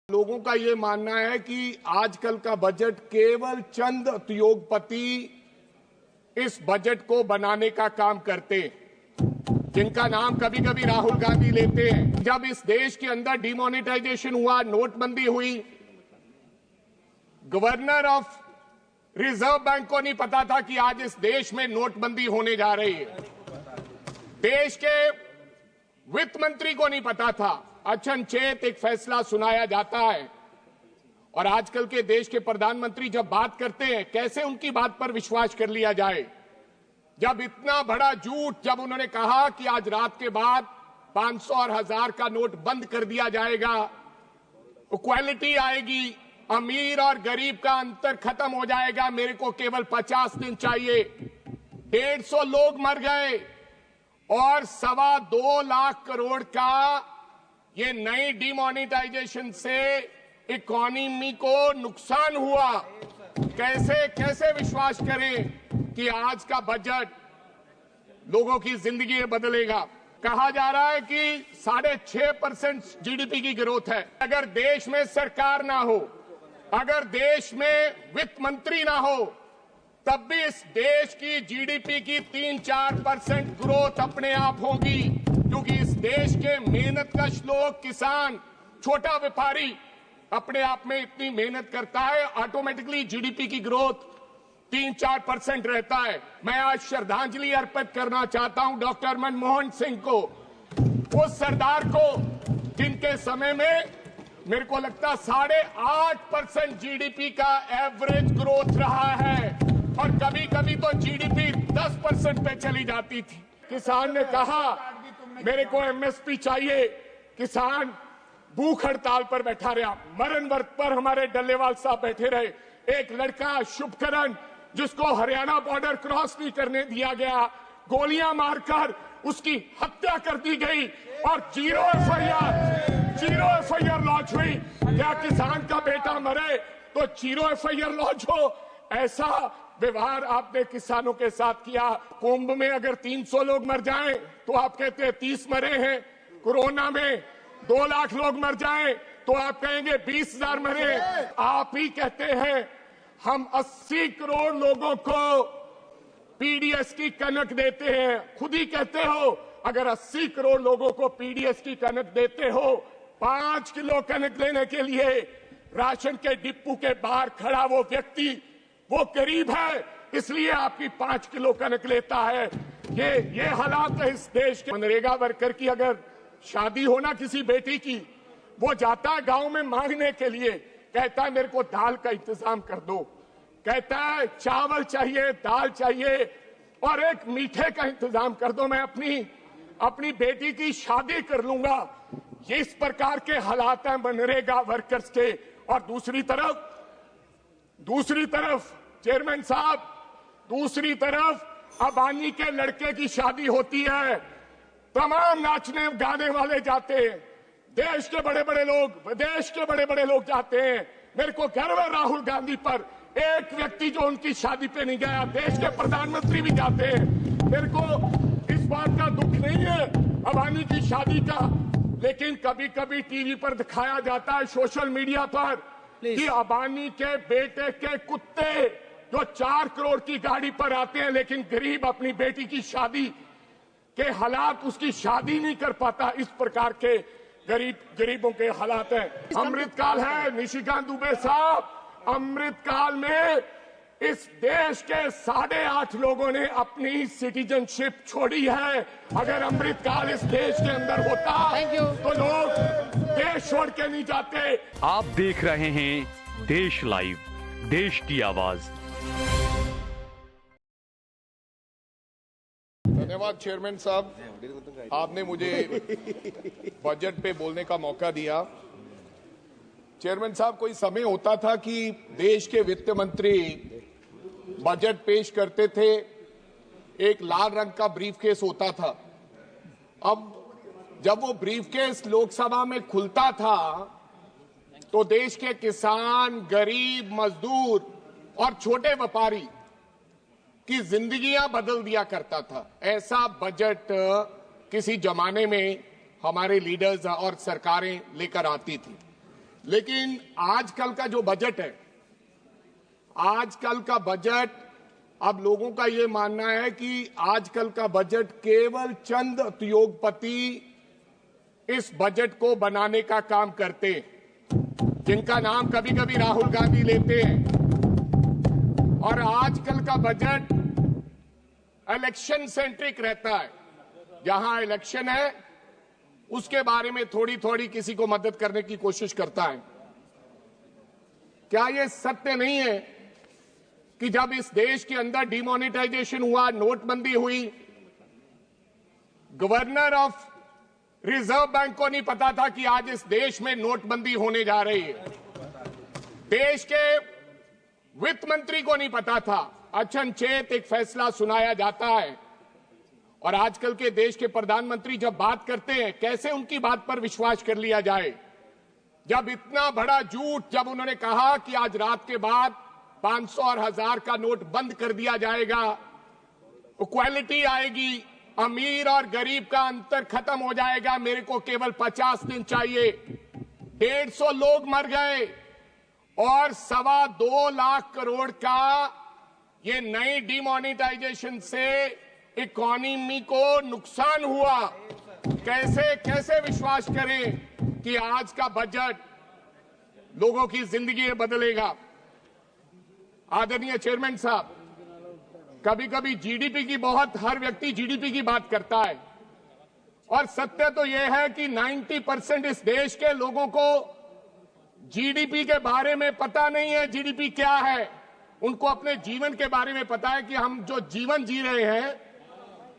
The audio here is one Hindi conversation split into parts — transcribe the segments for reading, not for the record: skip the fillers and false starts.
लोगों का ये मानना है कि आजकल का बजट केवल चंद उद्योगपति इस बजट को बनाने का काम करते हैं, जिनका नाम कभी कभी राहुल गांधी लेते हैं। जब इस देश के अंदर डिमोनेटाइजेशन हुआ, नोटबंदी हुई, गवर्नर ऑफ रिजर्व बैंक को नहीं पता था कि आज इस देश में नोटबंदी होने जा रही है। देश के वित्त मंत्री को नहीं पता था। अचनचेत एक फैसला सुनाया जाता है और आजकल के देश के प्रधानमंत्री जब बात करते हैं, कैसे उनकी बात पर विश्वास कर लिया जाए। जब इतना बड़ा झूठ, जब उन्होंने कहा कि आज रात के बाद 500 और 1000 का नोट बंद कर दिया जाएगा, इक्वालिटी आएगी, अमीर और गरीब का अंतर खत्म हो जाएगा, मेरे को केवल 50 दिन चाहिए। 150 लोग मर गए और 2.25 लाख करोड़ का ये नई डिमोनेटाइजेशन से इकोनॉमी को नुकसान हुआ। कैसे विश्वास करें कि आज का बजट लोगों की जिंदगी बदलेगा। कहा जा रहा है कि 6.5% जीडीपी की ग्रोथ है। अगर देश में सरकार ना हो, अगर देश में वित्त मंत्री ना हो, तब भी इस देश की जीडीपी की 3-4% ग्रोथ अपने आप होगी, क्योंकि इस देश के मेहनत कश लोग, किसान, छोटा व्यापारी अपने आप में इतनी मेहनत करता है, ऑटोमेटिकली जीडीपी की ग्रोथ 3-4% रहता है। मैं आज श्रद्धांजलि अर्पित करना चाहता हूं डॉक्टर मनमोहन सिंह को, उस सरदार को जिनके समय में मेरे को लगता 8.5% जीडीपी का एवरेज ग्रोथ रहा है और कभी कभी तो जीडीपी 10% पे चली जाती थी। किसान ने कहा मेरे को एमएसपी चाहिए, किसान भूख हड़ताल पर बैठा रहा, मरण व्रत पर हमारे डल्लेवाल साहब बैठे रहे। एक लड़का शुभकरण, जिसको हरियाणा बॉर्डर क्रॉस नहीं करने दिया गया, गोलियां मारकर उसकी हत्या कर दी गई और जीरो एफआईआर लॉन्च हुई। क्या किसान का बेटा मरे तो जीरो एफआईआर लॉन्च हो? ऐसा व्यवहार आपने किसानों के साथ किया। कुंभ में अगर 300 लोग मर जाएं तो आप कहते हैं 30 मरे हैं। कोरोना में 2 लाख लोग मर जाएं तो आप कहेंगे 20,000 मरे। आप ही कहते हैं हम 80 करोड़ लोगों को पीडीएस की कनक देते हैं। खुद ही कहते हो अगर 80 करोड़ लोगों को पीडीएस की कनक देते हो, 5 किलो कनक लेने के लिए राशन के डिपो के बाहर खड़ा वो व्यक्ति, वो गरीब है, इसलिए आपकी 5 किलो कनक लेता है। ये हालात है इस देश के। मनरेगा वर्कर की अगर शादी हो ना किसी बेटी की, वो जाता है गांव में मांगने के लिए, कहता है मेरे को दाल का इंतजाम कर दो, कहता है चावल चाहिए, दाल चाहिए और एक मीठे का इंतजाम कर दो, मैं अपनी बेटी की शादी कर लूंगा। ये इस प्रकार के हालात हैं मनरेगा वर्कर्स के। और दूसरी तरफ चेयरमैन साहब, दूसरी तरफ अबानी के लड़के की शादी होती है, तमाम नाचने गाने वाले जाते हैं, देश के बड़े बड़े लोग, विदेश के बड़े बड़े लोग जाते हैं। मेरे को गर्व है राहुल गांधी पर, एक व्यक्ति जो उनकी शादी पे नहीं गया। देश के प्रधानमंत्री भी जाते हैं। मेरे को इस बात का दुख नहीं है अबानी की शादी का, लेकिन कभी कभी टीवी पर दिखाया जाता है, सोशल मीडिया पर, कि अबानी के बेटे के कुत्ते जो 4 करोड़ की गाड़ी पर आते हैं, लेकिन गरीब अपनी बेटी की शादी के हालात, उसकी शादी नहीं कर पाता। इस प्रकार के गरीबों के हालात हैं। अमृतकाल है निशिकांत दुबे साहब, अमृतकाल में इस देश के 8.5 लोगों ने अपनी सिटीजनशिप छोड़ी है। अगर अमृतकाल इस देश के अंदर होता तो लोग देश छोड़ के नहीं जाते। आप देख रहे हैं देश लाइव, देश की आवाज। धन्यवाद चेयरमैन साहब, आपने मुझे बजट पे बोलने का मौका दिया। चेयरमैन साहब, कोई समय होता था कि देश के वित्त मंत्री बजट पेश करते थे, एक लाल रंग का ब्रीफकेस होता था। अब जब वो ब्रीफकेस लोकसभा में खुलता था तो देश के किसान, गरीब, मजदूर और छोटे व्यापारी की जिंदगियां बदल दिया करता था। ऐसा बजट किसी जमाने में हमारे लीडर्स और सरकारें लेकर आती थी। लेकिन आजकल का जो बजट है, आजकल का बजट, अब लोगों का ये मानना है कि आजकल का बजट केवल चंद उद्योगपति इस बजट को बनाने का काम करते हैं, जिनका नाम कभी कभी राहुल गांधी लेते हैं। और आजकल का बजट इलेक्शन सेंट्रिक रहता है। जहां इलेक्शन है उसके बारे में थोड़ी थोड़ी किसी को मदद करने की कोशिश करता है। क्या यह सत्य नहीं है कि जब इस देश के अंदर डिमोनेटाइजेशन हुआ, नोटबंदी हुई, गवर्नर ऑफ रिजर्व बैंक को नहीं पता था कि आज इस देश में नोटबंदी होने जा रही है। देश के वित्त मंत्री को नहीं पता था। अचनचेत एक फैसला सुनाया जाता है और आजकल के देश के प्रधानमंत्री जब बात करते हैं, कैसे उनकी बात पर विश्वास कर लिया जाए। जब इतना बड़ा झूठ, जब उन्होंने कहा कि आज रात के बाद 500 और 1000 का नोट बंद कर दिया जाएगा, इक्वालिटी आएगी, अमीर और गरीब का अंतर खत्म हो जाएगा, मेरे को केवल 50 दिन चाहिए। 150 लोग मर गए और 2.25 लाख करोड़ का ये नई डिमोनेटाइजेशन से इकोनॉमी को नुकसान हुआ। कैसे कैसे विश्वास करें कि आज का बजट लोगों की जिंदगी बदलेगा। आदरणीय चेयरमैन साहब, कभी कभी जीडीपी की हर व्यक्ति जीडीपी की बात करता है और सत्य तो यह है कि 90% इस देश के लोगों को जीडीपी के बारे में पता नहीं है। जीडीपी क्या है, उनको अपने जीवन के बारे में पता है कि हम जो जीवन जी रहे हैं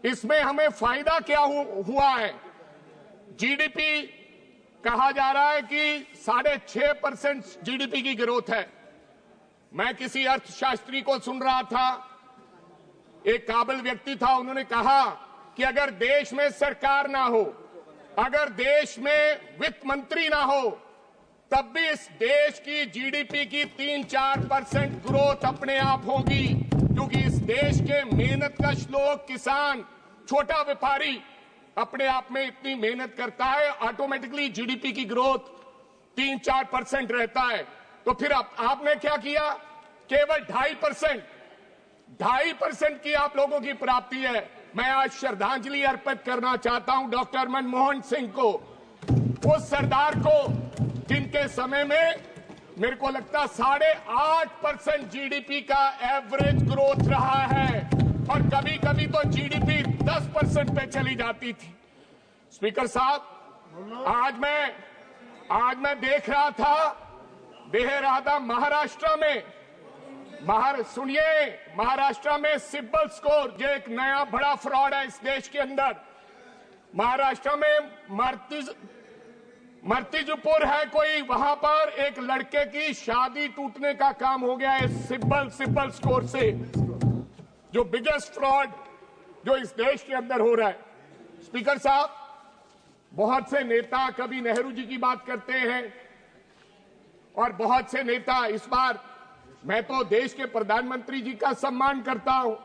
इसमें हमें फायदा क्या हुआ है। जीडीपी कहा जा रहा है कि 6.5% जीडीपी की ग्रोथ है। मैं किसी अर्थशास्त्री को सुन रहा था, एक काबिल व्यक्ति था, उन्होंने कहा कि अगर देश में सरकार ना हो, अगर देश में वित्त मंत्री ना हो, तब भी इस देश की जीडीपी की 3-4% ग्रोथ अपने आप होगी, क्योंकि इस देश के मेहनतकश लोग, किसान, छोटा व्यापारी अपने आप में इतनी मेहनत करता है, ऑटोमेटिकली जीडीपी की ग्रोथ 3-4% रहता है। तो फिर आपने क्या किया, केवल 2.5% की आप लोगों की प्राप्ति है। मैं आज श्रद्धांजलि अर्पित करना चाहता हूं डॉक्टर मनमोहन सिंह को, उस सरदार को जिनके समय में मेरे को लगता 8.5% जीडीपी का एवरेज ग्रोथ रहा है और कभी कभी तो जीडीपी 10% पे चली जाती थी। स्पीकर साहब, आज मैं देख रहा था महाराष्ट्र में, सुनिए, महाराष्ट्र में सिबिल स्कोर, जो एक नया बड़ा फ्रॉड है इस देश के अंदर। महाराष्ट्र में मर्तिजपुर है कोई, वहां पर एक लड़के की शादी टूटने का काम हो गया है सिबिल स्कोर से, जो बिगेस्ट फ्रॉड जो इस देश के अंदर हो रहा है। स्पीकर साहब, बहुत से नेता कभी नेहरू जी की बात करते हैं और बहुत से नेता, इस बार मैं तो देश के प्रधानमंत्री जी का सम्मान करता हूं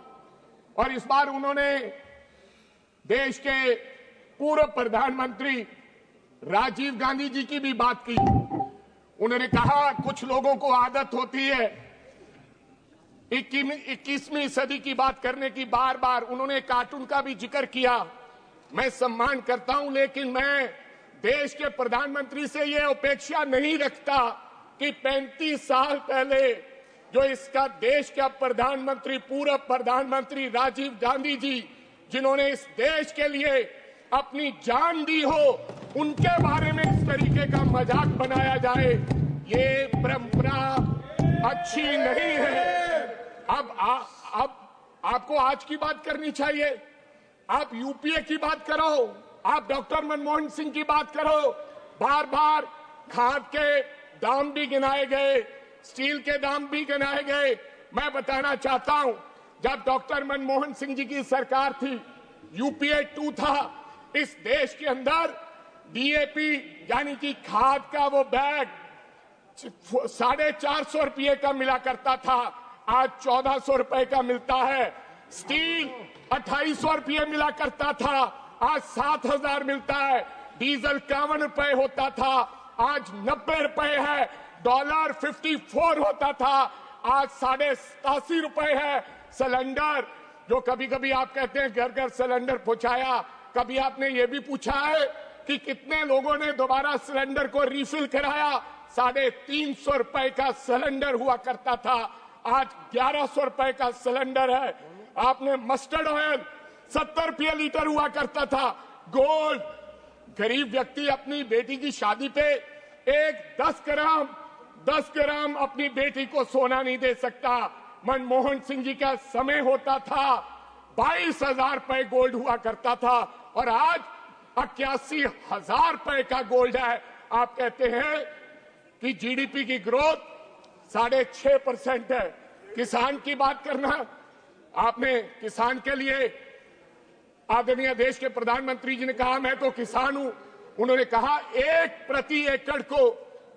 और इस बार उन्होंने देश के पूर्व प्रधानमंत्री राजीव गांधी जी की भी बात की। उन्होंने कहा कुछ लोगों को आदत होती है 21वीं सदी की बात करने की, बार बार उन्होंने कार्टून का भी जिक्र किया। मैं सम्मान करता हूं, लेकिन मैं देश के प्रधानमंत्री से यह अपेक्षा नहीं रखता कि 35 साल पहले जो इसका देश का प्रधानमंत्री, पूर्व प्रधानमंत्री राजीव गांधी जी, जिन्होंने इस देश के लिए अपनी जान दी हो, उनके बारे में इस तरीके का मजाक बनाया जाए, ये परंपरा अच्छी नहीं है। अब आपको आज की बात करनी चाहिए। आप यूपीए की बात करो, आप डॉक्टर मनमोहन सिंह की बात करो, बार बार खाद के दाम भी गिनाए गए, स्टील के दाम भी गिनाए गए। मैं बताना चाहता हूं, जब डॉक्टर मनमोहन सिंह जी की सरकार थी, यूपीए 2 था, इस देश के अंदर डीएपी यानी कि खाद का वो बैग 450 रुपये का मिला करता था, आज 1400 रुपए का मिलता है। स्टील 2800 रुपये मिला करता था, आज 7000 मिलता है। डीजल 51 रुपए होता था, आज 90 रुपए है। डॉलर 54 होता था, आज 87.5 रुपए है। सिलेंडर जो कभी कभी आप कहते हैं घर घर सिलेंडर पहुंचाया, कभी आपने ये भी पूछा है कि कितने लोगों ने दोबारा सिलेंडर को रिफिल कराया? 350 रुपए का सिलेंडर हुआ करता था, आज 1100 रुपए का सिलेंडर है। आपने मस्टर्ड ऑयल 70 रुपये लीटर हुआ करता था। गोल्ड, गरीब व्यक्ति अपनी बेटी की शादी पे एक 10 ग्राम अपनी बेटी को सोना नहीं दे सकता। मनमोहन सिंह जी का समय होता था 22,000 रुपए गोल्ड हुआ करता था और आज 81,000 रुपए का गोल्ड है। आप कहते हैं कि जीडीपी की ग्रोथ 6.5% है। किसान की बात करना, आपने किसान के लिए आदरणीय देश के प्रधानमंत्री जी ने कहा मैं तो किसान हूं। उन्होंने कहा 1 प्रति एकड़ को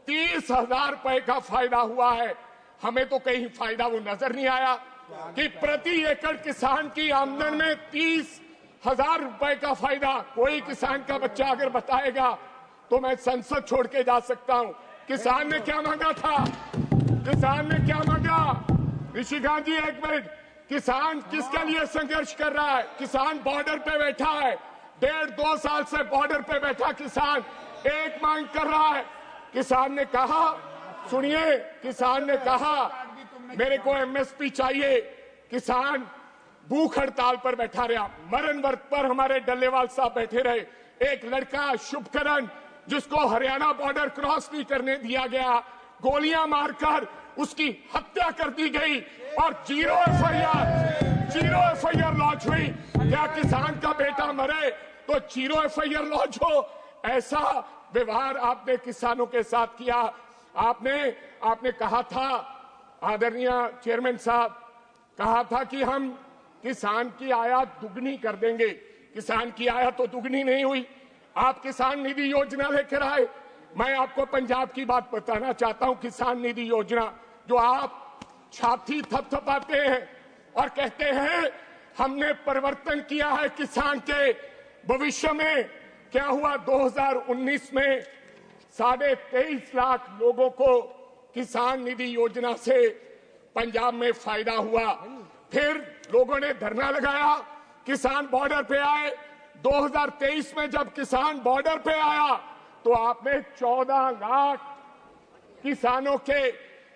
30,000 रुपए का फायदा हुआ है। हमें तो कहीं फायदा वो नजर नहीं आया कि प्रति एकड़ किसान की आमदन में 30,000 रुपए का फायदा। कोई किसान का बच्चा अगर बताएगा तो मैं संसद छोड़ के जा सकता हूं। किसान ने क्या मांगा था? किसान ने क्या मांगा? ऋषिकांत जी एक मिनट, किसान किसके लिए संघर्ष कर रहा है? किसान बॉर्डर पे बैठा है, 1.5-2 साल से बॉर्डर पे बैठा किसान एक मांग कर रहा है। किसान ने कहा, सुनिए, किसान ने कहा मेरे को एमएसपी चाहिए। किसान भूख हड़ताल पर बैठा रहा, मरण वर्त पर हमारे डल्लेवाल साहब बैठे रहे। एक लड़का शुभकरण जिसको हरियाणा बॉर्डर क्रॉस नहीं करने दिया गया, गोलियां मारकर उसकी हत्या कर दी गई और जीरो एफआईआर लॉन्च हुई। क्या किसान का बेटा मरे तो जीरो एफआईआर लॉन्च हो? ऐसा व्यवहार आपने किसानों के साथ किया। आपने कहा था, आदरणीय चेयरमैन साहब, कहा था कि हम किसान की आयात दुगनी कर देंगे। किसान की आयात तो दुगनी नहीं हुई। आप किसान निधि योजना लेकर आए। मैं आपको पंजाब की बात बताना चाहता हूं। किसान निधि योजना जो आप छाती थपथपाते हैं और कहते हैं हमने परिवर्तन किया है किसान के भविष्य में, क्या हुआ? 2019 में 23.5 लाख लोगों को किसान निधि योजना से पंजाब में फायदा हुआ। फिर लोगों ने धरना लगाया, किसान बॉर्डर पे आए। 2023 में जब किसान बॉर्डर पे आया तो आपने 14 लाख किसानों के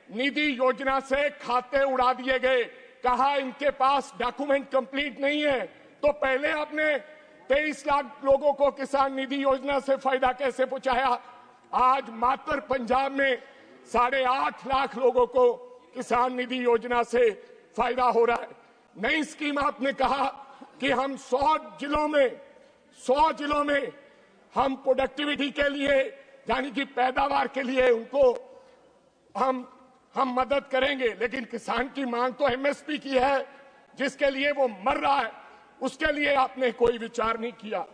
निधि योजना से खाते उड़ा दिए गए। कहा इनके पास डॉक्यूमेंट कंप्लीट नहीं है। तो पहले आपने 23 लाख लोगों को किसान निधि योजना से फायदा कैसे पहुंचाया? आज मात्र पंजाब में 8.5 लाख लोगों को किसान निधि योजना से फायदा हो रहा है। नई स्कीम आपने कहा कि हम 100 जिलों में हम प्रोडक्टिविटी के लिए यानी कि पैदावार के लिए उनको हम मदद करेंगे, लेकिन किसान की मांग तो एमएसपी की है जिसके लिए वो मर रहा है, उसके लिए आपने कोई विचार नहीं किया।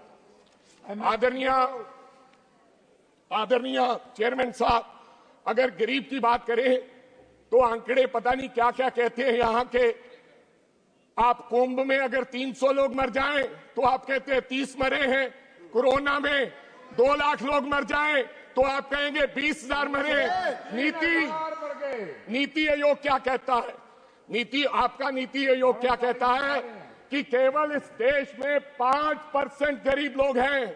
आदरणीय चेयरमैन साहब, अगर गरीब की बात करें तो आंकड़े पता नहीं क्या क्या कहते हैं यहाँ के। आप कुंभ में अगर 300 लोग मर जाएं तो आप कहते हैं 30 मरे हैं। कोरोना में 2 लाख लोग मर जाएं तो आप कहेंगे 20,000 मरे। नीति आयोग क्या कहता है? आपका नीति आयोग क्या कहता है कि केवल इस देश में 5% गरीब लोग हैं।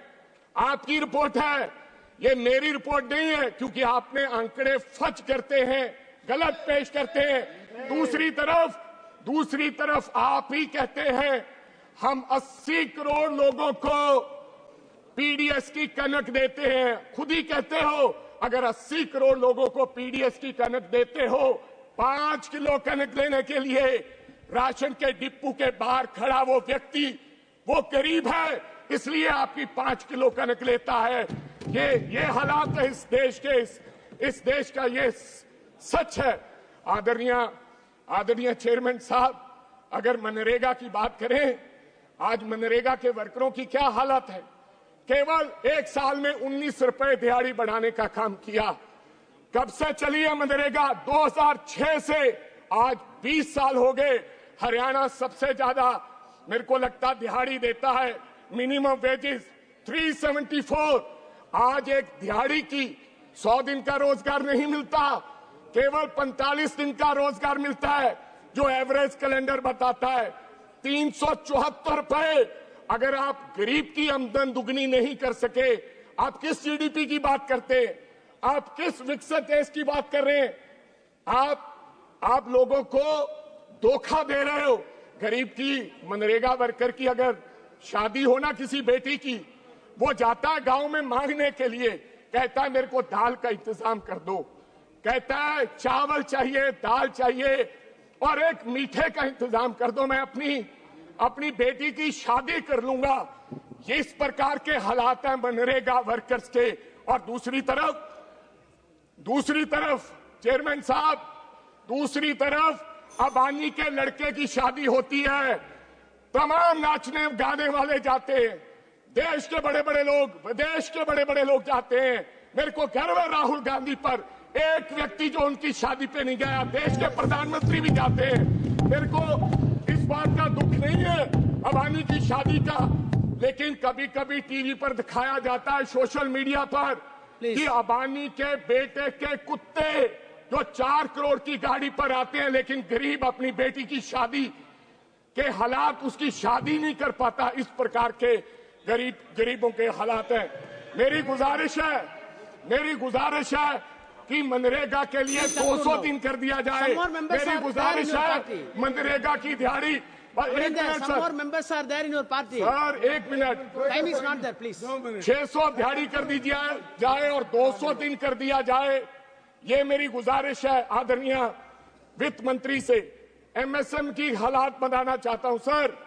आपकी रिपोर्ट है, ये मेरी रिपोर्ट नहीं है, क्योंकि आपने आंकड़े फच करते हैं, गलत पेश करते हैं। दूसरी तरफ आप ही कहते हैं हम 80 करोड़ लोगों को पीडीएस की कनक देते हैं। खुद ही कहते हो अगर 80 करोड़ लोगों को पीडीएस की कनक देते हो, 5 किलो कनक लेने के लिए राशन के डिपो के बाहर खड़ा वो व्यक्ति वो गरीब है, इसलिए आपकी 5 किलो कनक लेता है। ये हालात है इस देश के, इस देश का ये सच है। आदरणीय चेयरमैन साहब, अगर मनरेगा की बात करें, आज मनरेगा के वर्करों की क्या हालत है? केवल 1 साल में 19 रुपए दिहाड़ी बढ़ाने का काम किया। कब से चली है मनरेगा? 2006 से आज 20 साल हो गए। हरियाणा सबसे ज्यादा मेरे को लगता दिहाड़ी देता है। Minimum wages 374। आज एक दिहाड़ी की 100 दिन का रोजगार नहीं मिलता, केवल 45 दिन का रोजगार मिलता है, जो एवरेज कैलेंडर बताता है 374 रुपए। अगर आप गरीब की आमदन दुगनी नहीं कर सके, आप किस जीडीपी की बात करते हैं? आप किस विकसित देश की बात कर रहे हैं? आप लोगों को धोखा दे रहे हो। गरीब की, मनरेगा वर्कर की अगर शादी हो ना किसी बेटी की, वो जाता है गांव में मांगने के लिए, कहता है मेरे को दाल का इंतजाम कर दो, कहता है चावल चाहिए, दाल चाहिए और एक मीठे का इंतजाम कर दो, मैं अपनी बेटी की शादी कर लूंगा। ये इस प्रकार के हालात हैं मनरेगा वर्कर्स के। और दूसरी तरफ चेयरमैन साहब, दूसरी तरफ अबानी के लड़के की शादी होती है, तमाम नाचने गाने वाले जाते हैं, देश के बड़े बड़े लोग, विदेश के बड़े बड़े लोग जाते हैं। मेरे को गर्व है राहुल गांधी पर, एक व्यक्ति जो उनकी शादी पे नहीं गया। देश के प्रधानमंत्री भी जाते हैं। मेरे को इस बात का दुख नहीं है अबानी की शादी का, लेकिन कभी कभी टीवी पर दिखाया जाता है, सोशल मीडिया पर, कि अबानी के बेटे के कुत्ते जो 4 करोड़ की गाड़ी पर आते हैं, लेकिन गरीब अपनी बेटी की शादी के हालात, उसकी शादी नहीं कर पाता। इस प्रकार के गरीबों के हालात हैं। मेरी गुजारिश है कि मनरेगा के लिए 200 दिन कर दिया जाए। मेरी गुजारिश है मनरेगा की दिहाड़ी। एक मिनट सर, एक मिनट, 600 दिहाड़ी कर दी जाए और 200 दिन कर दिया जाए, ये मेरी गुजारिश है आदरणीय वित्त मंत्री से। एमएसएम की हालात बताना चाहता हूं सर,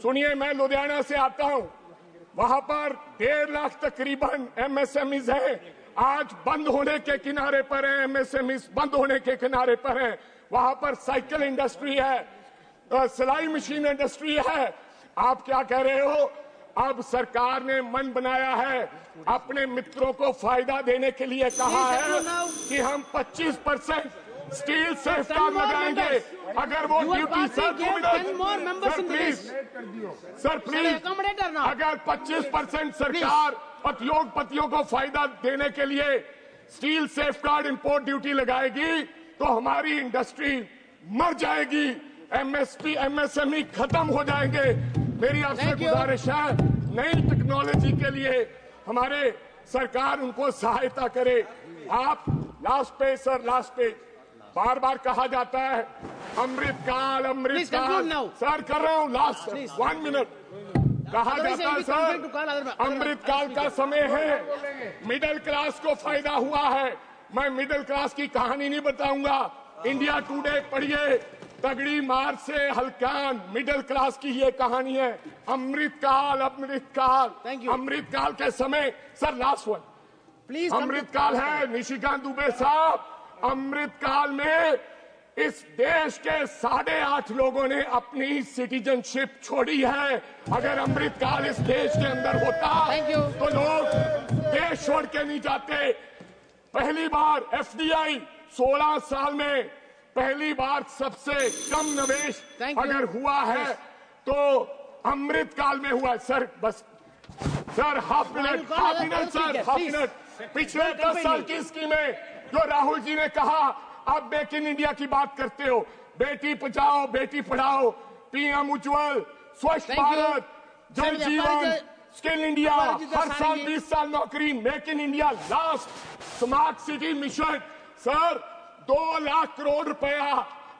सुनिए, मैं लुधियाना से आता हूं, वहां पर 1.5 लाख तकरीबन एमएसएमईज हैं, आज बंद होने के किनारे पर हैं। एमएसएमईज बंद होने के किनारे पर हैं। वहां पर साइकिल इंडस्ट्री है, सिलाई मशीन इंडस्ट्री है। आप क्या कह रहे हो? अब सरकार ने मन बनाया है, अपने मित्रों को फायदा देने के लिए कहा है कि हम 25% स्टील सेफगार्ड लगाएंगे। अगर वो ड्यूटी सर प्लीज, अगर 25% सरकार उद्योगपतियों को फायदा देने के लिए स्टील सेफगार्ड इंपोर्ट ड्यूटी लगाएगी, तो हमारी इंडस्ट्री मर जाएगी, एमएसएमई खत्म हो जाएंगे। मेरी आपसे गुजारिश है, नई टेक्नोलॉजी के लिए हमारे सरकार उनको सहायता करे। आप लास्ट पे बार बार कहा जाता है अमृतकाल सर, कर रहा हूँ, लास्ट 1 मिनट। कहा जाता है सर अमृतकाल का समय है, मिडिल क्लास को फायदा हुआ है। मैं मिडिल क्लास की कहानी नहीं बताऊंगा, इंडिया टुडे पढ़िए, तगड़ी मार से हल्कान, मिडिल क्लास की ये कहानी है। अमृतकाल अमृतकाल के समय सर, लास्ट वन प्लीज, अमृतकाल है निशिकांत दुबे साहब। अमृतकाल में इस देश के 8.5 लोगों ने अपनी सिटीजनशिप छोड़ी है। अगर अमृतकाल इस देश के अंदर होता तो लोग देश छोड़ के नहीं जाते। पहली बार एफडीआई 16 साल में पहली बार सबसे कम निवेश अगर हुआ है तो अमृतकाल में हुआ है। सर बस सर, हाफ मिनट। पिछले 10 साल की स्कीमें जो राहुल जी ने कहा, आप मेक इन इंडिया की बात करते हो, बेटी बचाओ बेटी पढ़ाओ, पीएम उज्ज्वल, स्वच्छ भारत, जल जीवन, स्किल इंडिया, हर साल 20 साल नौकरी, make in India, last smart city mission. Sir 2 lakh crore रुपया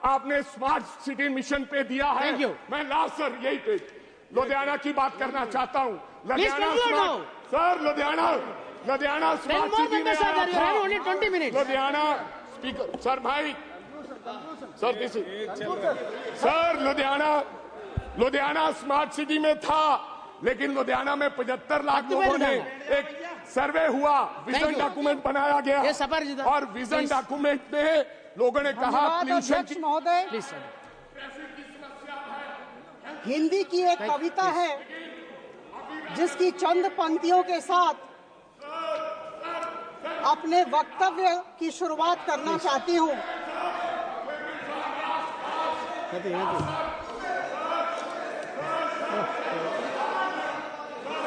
आपने स्मार्ट सिटी मिशन पे दिया है। मैं लास्ट सर यही पे लुधियाना की बात करना चाहता हूँ। लुधियाना स्मार्ट सिटी में लुधियाना स्पीकर सर भाई सर लुधियाना स्मार्ट सिटी में था, लेकिन लुधियाना में 75 लाख लोगों ने एक सर्वे हुआ, विजन डॉक्यूमेंट बनाया गया और विजन डॉक्यूमेंट में लोगों ने कहा अध्यक्ष महोदय, हिंदी की एक कविता है जिसकी चंद पंक्तियों के साथ अपने वक्तव्य की शुरुआत करना चाहती हूँ।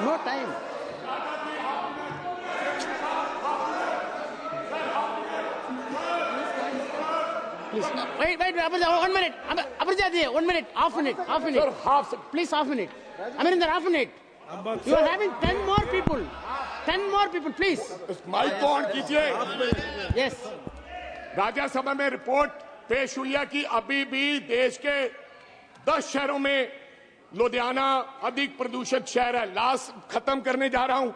No time. Please. Wait, 1 minute. Amarjyoti, 1 minute. Half minute. Sir, half. Please, half minute. Amarinder, half minute. You are having 10 more people. 10 more people, please. Mic को ऑन कीजिए। Yes. राज्यसभा में रिपोर्ट पेश हुई है कि अभी भी देश के 10 शहरों में लुधियाना अधिक प्रदूषित शहर है। लास्ट खत्म करने जा रहा हूं।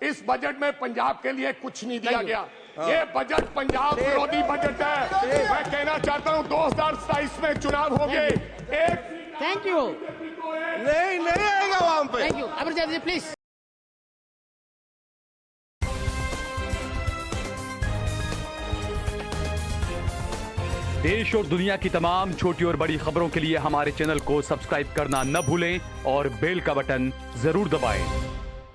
इस बजट में पंजाब के लिए कुछ नहीं दिया गया। ये बजट पंजाब विरोधी बजट है। मैं कहना चाहता हूं 2027 में चुनाव होंगे। Thank you. नहीं आएगा वहां पे। Thank you. Amarjyoti, please. देश और दुनिया की तमाम छोटी और बड़ी खबरों के लिए हमारे चैनल को सब्सक्राइब करना न भूलें और बेल का बटन जरूर दबाएं।